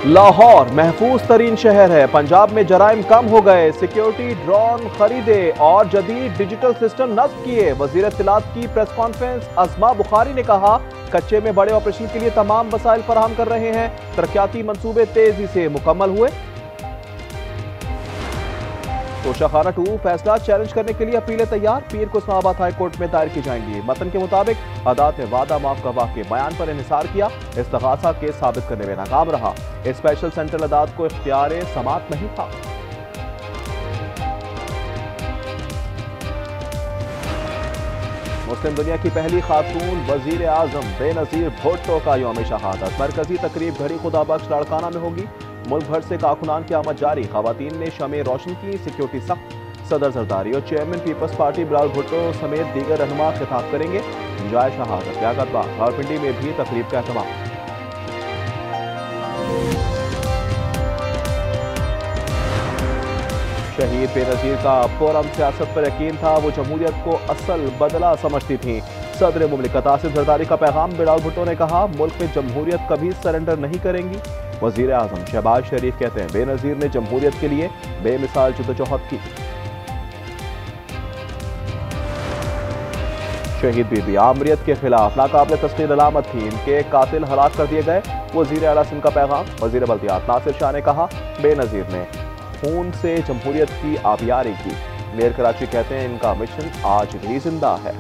लाहौर महफूज तरीन शहर है। पंजाब में जराइम कम हो गए, सिक्योरिटी ड्रोन खरीदे और जदीद डिजिटल सिस्टम नस्ब किए। वजीर इत्तलात की प्रेस कॉन्फ्रेंस, अस्मा बुखारी ने कहा कच्चे में बड़े ऑपरेशन के लिए तमाम वसाइल फराहम कर रहे हैं। तरक्याती मंसूबे तेजी से मुकम्मल हुए। तोशाखाना 2 फैसला चैलेंज करने के लिए अपीलें तैयार। पीर को इस्लामाबाद हाई कोर्ट में दायर की जाएंगी। मतन के मुताबिक अदालत ने वादा माफ गवाह के बयान पर इन्हिसार किया। इस्तगासा केस साबित करने में नाकाम रहा। स्पेशल सेंट्रल अदालत को इख्तियार समात नहीं था। मुस्लिम दुनिया की पहली खातून वजीर आजम बेनजीर भुट्टो का यौम शहादत। मरकजी तकरीब घड़ी खुदाबख्श लाड़काना में होगी। मुल्क भर से कारकुनान की आमद जारी। खवातीन ने शमें रोशन की, सिक्योरिटी सख्त। सदर जरदारी और chairman peoples party Bilal Bhutto समेत दीगर रहनुमा खिताब करेंगे। जाए शहादत लियाकत बाग रावलपिंडी में भी तकरीब का एहतमाम। शहीद बेनजीर का पुरअमन सियासत पर यकीन था। वो जमहूरियत को असल बदला समझती थी। सदर मुमलिकत आसिफ जरदारी का पैगाम। बिलाल भुट्टो ने कहा मुल्क में जमहूरियत कभी सरेंडर नहीं करेंगी। वजीर आजम शहबाज शरीफ कहते हैं बेनजीर ने जमहूरियत के लिए बेमिसाल जद्दोजहद की। शहीद बीबी आमरीत के खिलाफ नाकाबिल तस्लील अलामत थी। इनके कातिल हलाक कर दिए गए। वजीर आला सिंध का पैगाम। वजीर बल्दियात नासिर शाह ने कहा बेनजीर ने खून से जमहूरियत की आबियारी की। मेयर कराची कहते हैं इनका मिशन आज भी जिंदा है।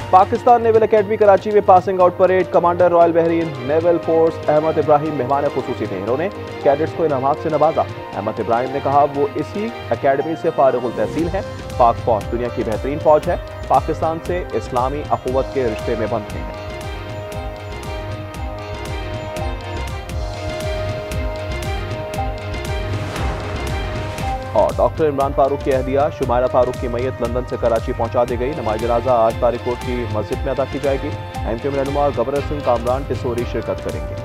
पाकिस्तान नेवल एकेडमी कराची में passing out parade. Commander royal Bahrain naval force Ahmed Ibrahim मेहमान खुसूसी थे। इन्होंने कैडेट्स को इनामात से नवाजा। अहमद इब्राहिम ने कहा वो इसी एकेडमी से फारिगुल तहसील हैं। पाक फौज दुनिया की बेहतरीन फौज है। पाकिस्तान से इस्लामी अखुवत के रिश्ते में बंधे हैं। और डॉक्टर इमरान फारूक की अहलिया शुमायरा फारूक की मैयत लंदन से कराची पहुंचा दी गई। नमाज जनाजा आज तारिक कोट की मस्जिद में अदा की जाएगी। एमक्यू में रहनुमा गवर्नर सिंह कामरान टिसोरी शिरकत करेंगे।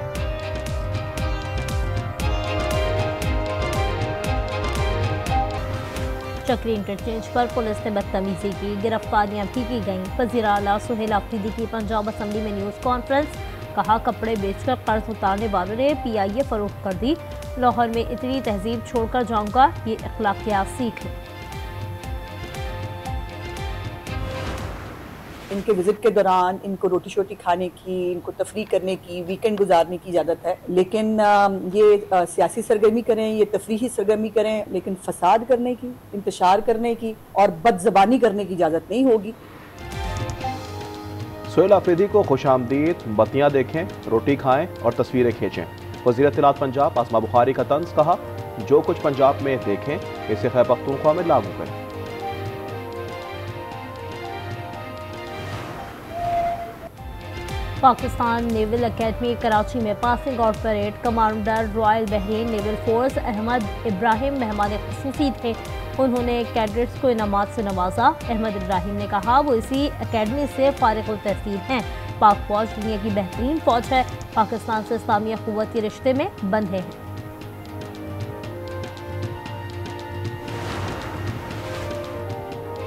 चक्री इंटरचेंज पर पुलिस ने बदतमीजी की, गिरफ्तारियां भी की गईं। वज़ीर आला सुहेल आफरीदी की पंजाब असम्बली में न्यूज़ कॉन्फ्रेंस। कहा कपड़े बेचकर कर्ज उतारने वालों ने PIA फरोख्त कर दी। लाहौर में इतनी तहजीब छोड़कर जाऊंगा, ये अखलाकियात सीख लो। इनके विजिट के दौरान इनको रोटी शोटी खाने की, इनको तफरी करने की, वीकेंड गुजारने की इजाज़त है। लेकिन ये सियासी सरगर्मी करें, ये तफरीही सरगर्मी करें, लेकिन फसाद करने की, इंतशार करने की और बदज़बानी करने की इजाज़त नहीं होगी। सुहेल आफरीदी को खुशामदीद। बत्तियां देखें, रोटी खाएं और तस्वीरें खींचें। वज़ीर इत्तलात पंजाब अस्मा बुखारी का तंज। कहा जो कुछ पंजाब में देखें इसे खैबर पख्तूनख्वा में लागू करें। पाकिस्तान नेवल एकेडमी कराची में passing out parade. Commander royal Bahrain naval force Ahmed Ibrahim मेहमान खुसूसी थे। उन्होंने कैडेट्स को इनामात से नवाजा। अहमद इब्राहिम ने कहा वो इसी एकेडमी से फारिगुल तहसील हैं। पाक फौज दुनिया की बेहतरीन फौज है। पाकिस्तान से इस्लामी अखुवत के रिश्ते में बंधे हैं।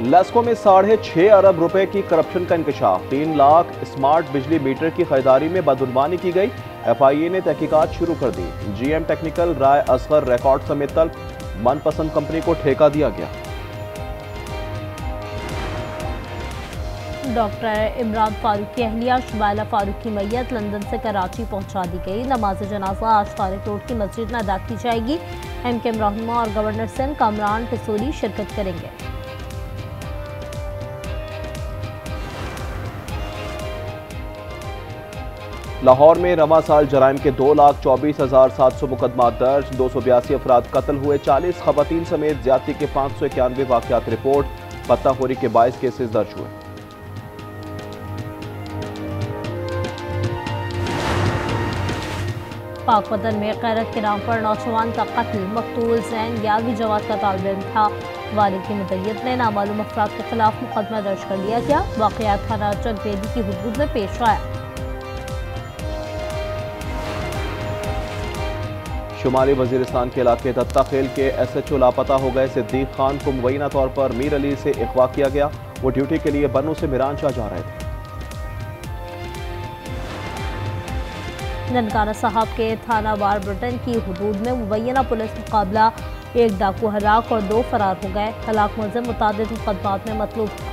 लेस्को में 6.5 अरब रुपए की करप्शन का इंकशाफ। 3 लाख स्मार्ट बिजली मीटर की खरीदारी में बदजुल्मानी की गई। FIA ने तहकीकात शुरू कर दी। GM टेक्निकल राय असगर रिकॉर्ड समेत तलब। मनपसंद कंपनी को ठेका दिया गया। डॉक्टर इमरान फारूक की अहलिया शुमायरा फारूक की मैयत लंदन से कराची पहुंचा दी गई। नमाज जनाजा आज तारिक रोड की मस्जिद में अदा की जाएगी। MK रहनुमा और गवर्नर सिंह कामरान टिसोरी शिरकत करेंगे। लाहौर में रवा साल जराइम के 2,24,700 मुकदमा दर्ज। 282 अफराद कत्ल हुए। 40 खवातीन समेत ज्यादती के 591 वाकयात रिपोर्ट। पत्ताखोरी के 22 केसेस दर्ज हुए। पाक वतन में गैरत के नाम पर नौजवान का कत्ल। मकतूल जैन 11वीं जमात का तालिब इल्म था। वालिद की मुद्दत ने नामालूम अफराद के खिलाफ मुकदमा दर्ज कर लिया गया। वाकयात थाना चकबेदी की हुदूद में पेश आया। शुमाली वजीरिस्तान के इलाके दत्ता खेल के SHO लापता हो गए। सिद्दीक खान को मुबैना तौर पर मीर अली से अगवा किया गया। वो ड्यूटी के लिए बन्नू से मिरान शाह जा रहे थे। ननकाना साहब के थाना वार ब्रिटेन की हदूद में मुबैना पुलिस मुकाबला, एक डाकू हलाक और 2 फरार हो गए। हलाक मुलजिम मुतादिद मुकदमात में मतलूब था।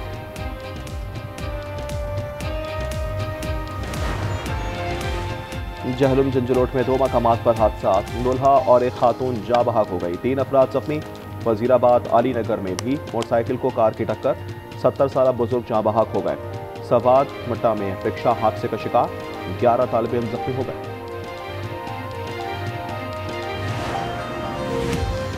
जहलुम जंजरोट में 2 मकामात पर हादसा, दुल्हा और एक खातून जा बहक हो गई, 3 अफराद जख्मी। वजीराबाद अली नगर में भी मोटरसाइकिल को कार की टक्कर, 70 साल बुजुर्ग जा बहक हो गए। सवाद मट्टा में रिक्शा हादसे का शिकार, 11 तालिब इल्म जख्मी हो गए।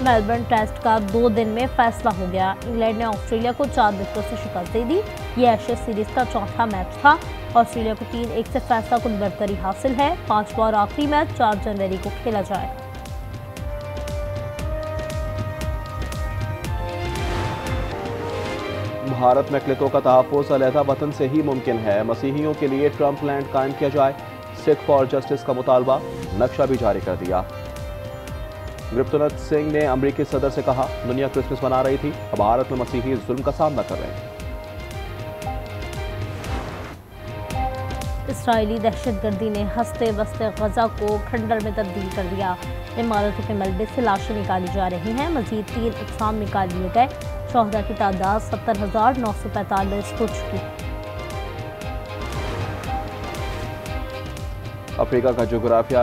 मेलबर्न टेस्ट का 2 दिन में फैसला हो गया। इंग्लैंड ने ऑस्ट्रेलिया को 4 विकेटों से शिकस्त दे दी। यह एशेज सीरीज का चौथा मैच था। ऑस्ट्रेलिया को 3-1 से फैसला कुन बरतरी हासिल है। 5वां और आखिरी मैच 4 जनवरी को खेला जाएगा। भारत में अक़लियतों का तहफ़्फ़ुज़ अलहदा वतन से ही मुमकिन है। मसीहियों के लिए ट्रंप लैंड कायम किया जाए। सिख फॉर जस्टिस का मुतालबा, नक्शा भी जारी कर दिया। गुरप्तनाथ सिंह ने अमरीकी सदर से कहा, दुनिया क्रिसमस मना रही थी, अब भारत में मसीही जुल्म का सामना कर रहे हैं। इसराइली दहशतगर्दी ने हंसते बसते गजा को खंडर में तब्दील कर दिया। इमारतों के मलबे से लाशें निकाली जा रही हैं। मजीद 3 अक़साम निकाल लिए गए। शोहदा की तादाद 70,945 हो चुकी है। अफ्रीका का जोग्राफिया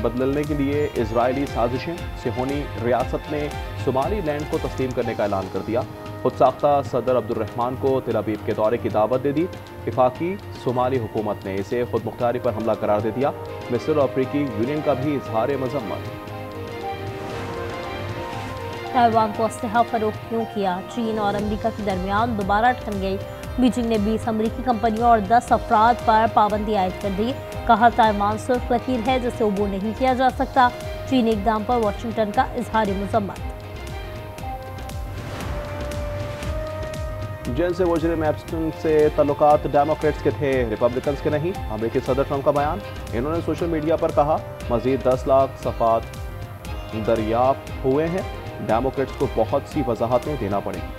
बदलने के लिए इजरायली साजिशें, सिहोनी रियासत ने सोमाली लैंड को तस्लीम करने का ऐलान कर दिया। खुद साख्ता सदर अब्दुर्रहमान को तेल अवीव के दौरे की दावत दे दी। इफाकी सोमाली हुकूमत ने इसे खुद मुख्तारी पर हमला करार दे दिया। मिस्र और अफ्रीकी यूनियन का भी इजहार मजम्मत। ताइवान को असलहा फरोख्त क्यों किया? चीन और अमेरिका के दरमियान दोबारा ठन गई। बीजिंग ने 20 अमेरिकी कंपनियों और 10 अफराद पर पाबंदी आयद कर दी। कहा, ताइवान सिर्फ लकीर है जिसे अबूर नहीं किया जा सकता। चीनी इक़दाम पर वाशिंगटन का इजहार मजम्मत। जिनसे मुजरिम एप्स्टीन से ताल्लुकात डेमोक्रेट्स के थे, रिपब्लिकन्स के नहीं। अमेरिकी सदर ट्रंप का बयान। इन्होंने सोशल मीडिया पर कहा, मजीद 10 लाख सफ़ात दरियाफ्त हुए हैं। डेमोक्रेट्स को बहुत सी वजाहतें देना पड़ेंगी।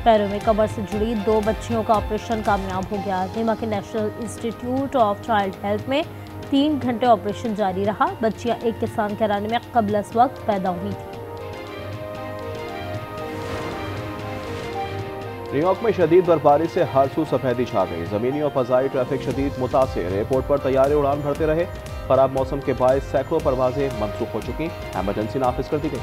पैरों में कमर से जुड़ी 2 बच्चियों का ऑपरेशन कामयाब हो गया। नीमा के national institute of child health में 3 घंटे ऑपरेशन जारी रहा। बच्चियां एक किसान घराने में कबल इस वक्त पैदा हुई थी। न्यूयॉर्क में शदीद बर्फबारी से हर सू सफेदी छा गई। जमीनी और फजाई ट्रैफिक शदीद मुतासिर। एयरपोर्ट पर तैयारे उड़ान भरते रहे। खराब मौसम के बायस सैकड़ों परवाजें मनसूख हो चुकी। एमरजेंसी नाफिज कर दी गई।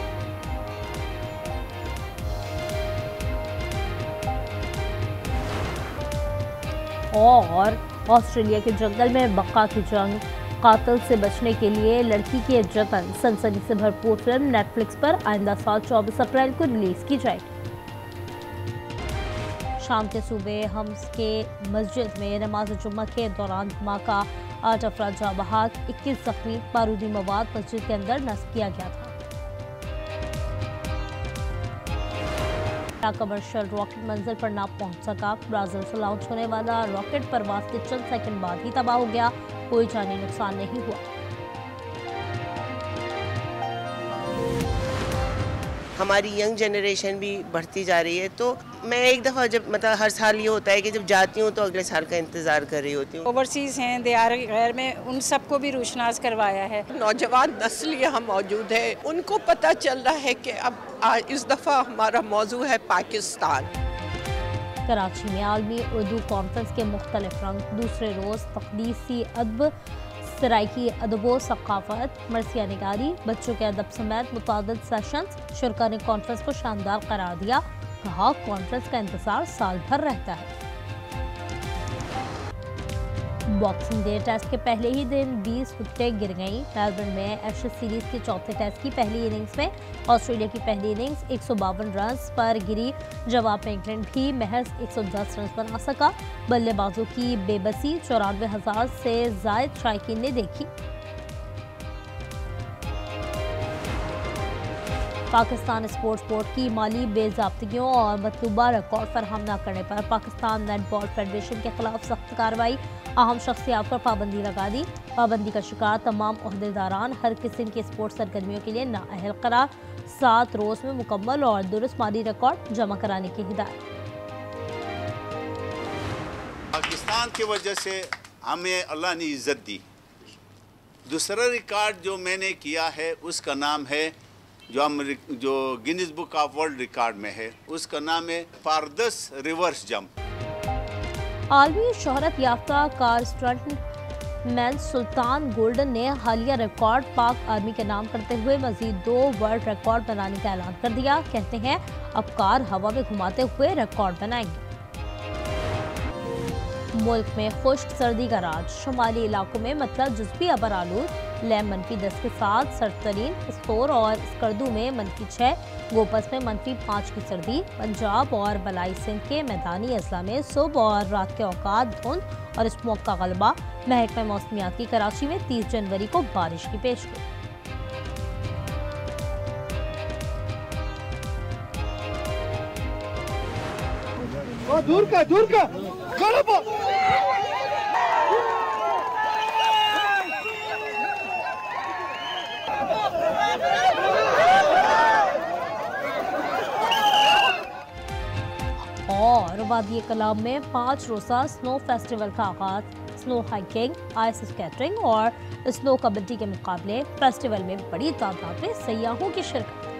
और ऑस्ट्रेलिया के जंगल में बका की जंग, कातिल से बचने के लिए लड़की के जतन। सनसनी से भरपूर फिल्म नेटफ्लिक्स पर आइंदा साल 24 अप्रैल को रिलीज की जाएगी। शाम के सुबह हम्स के मस्जिद में नमाज जुम्मा के दौरान धमाका, 8 अफराद जाँ बहक, 21 जख्मी। बारूदी मवाद मस्जिद के अंदर नस्ब किया गया था। कमर्शियल रॉकेट मंजिल पर ना पहुंच सका। ब्राजील से लॉन्च होने वाला रॉकेट परवाज के चंद सेकंड बाद ही तबाह हो गया। कोई जानी नुकसान नहीं हुआ। हमारी यंग जनरेशन भी बढ़ती जा रही है, तो मैं एक दफ़ा जब मतलब हर साल ये होता है कि जब जाती हूँ तो अगले साल का इंतज़ार कर रही होती हूँ। ओवरसीज़ हैं, दियार गैर में, उन सबको भी रोशनास करवाया है। नौजवान नस्ल यहाँ मौजूद है, उनको पता चल रहा है कि अब इस दफ़ा हमारा मौजू है पाकिस्तान। कराची में आलमी उर्दू कॉन्फ्रेंस के मुख्तलिफ रंग। दूसरे रोज़ तकदीसी अदब, सराइकी अदब सकाफत, मरसिया निगारी, बच्चों के अदब समेत मुतादिद सेशंस। शुरका ने कॉन्फ्रेंस को शानदार करार दिया। कहा, कॉन्फ्रेंस का इंतजार साल भर रहता है। बॉक्सिंग डे टेस्ट के पहले ही दिन 20 विकेटें गिर गईं। मेलबर्न में एशेज सीरीज के चौथे टेस्ट की पहली इनिंग्स में ऑस्ट्रेलिया की पहली इनिंग्स 152 रन पर गिरी। जवाब में इंग्लैंड भी महज 110 रन बना सका। बल्लेबाजों की बेबसी 94,000 से जायद शायकीन ने देखी। पाकिस्तान स्पोर्ट्स बोर्ड की माली बेज़ाब्तियों और मतलूबा रिकॉर्ड फराहम न करने पर पाकिस्तान नेटबॉल फेडरेशन के खिलाफ सख्त कार्रवाई। अहम शख्सियात पर पाबंदी लगा दी। पाबंदी का शिकार तमाम ओहदेदारान हर किस्म की स्पोर्ट्स सरगर्मियों के लिए नाअहल करार। 7 रोज़ में मुकम्मल और दुरुस्त माली रिकॉर्ड जमा कराने की हिदायत। रमज़ान की वजह से हमें अल्लाह ने इज़्ज़त दी। दूसरा रिकॉर्ड जो मैंने किया है उसका नाम है जो Guinness book of world record में है, उसका नाम है फारदस रिवर्स जंप। आलमी शोहरत याफ्ता कार स्टंट मैन सुल्तान गोल्डन ने हालिया रिकॉर्ड पाक आर्मी के नाम करते हुए मजीद 2 वर्ल्ड रिकॉर्ड बनाने का ऐलान कर दिया। कहते हैं अब कार हवा में घुमाते हुए रिकॉर्ड बनाएंगे। मुल्क में खुश्क सर्दी का राज, शुमाली इलाकों में मतलब जुज़वी अबर आलूद, लैम -10 के साथ सर्दतरीन, स्कोर और स्कर्दू में -6, गोपस में -5 की सर्दी। पंजाब और बलाई सिंध के मैदानी अजला में सुबह और रात के औकात धुंध और स्मोक का गलबा। महकमा मौसमियात की कराची में 30 जनवरी को बारिश की पेशगोई। दूर का और वादी कलाम में 5 रोज़ा स्नो फेस्टिवल का आगाज। स्नो हाइकिंग, आइस स्केटरिंग और स्नो कबड्डी के मुकाबले। फेस्टिवल में बड़ी तादाद में सयाहों की शिरकत।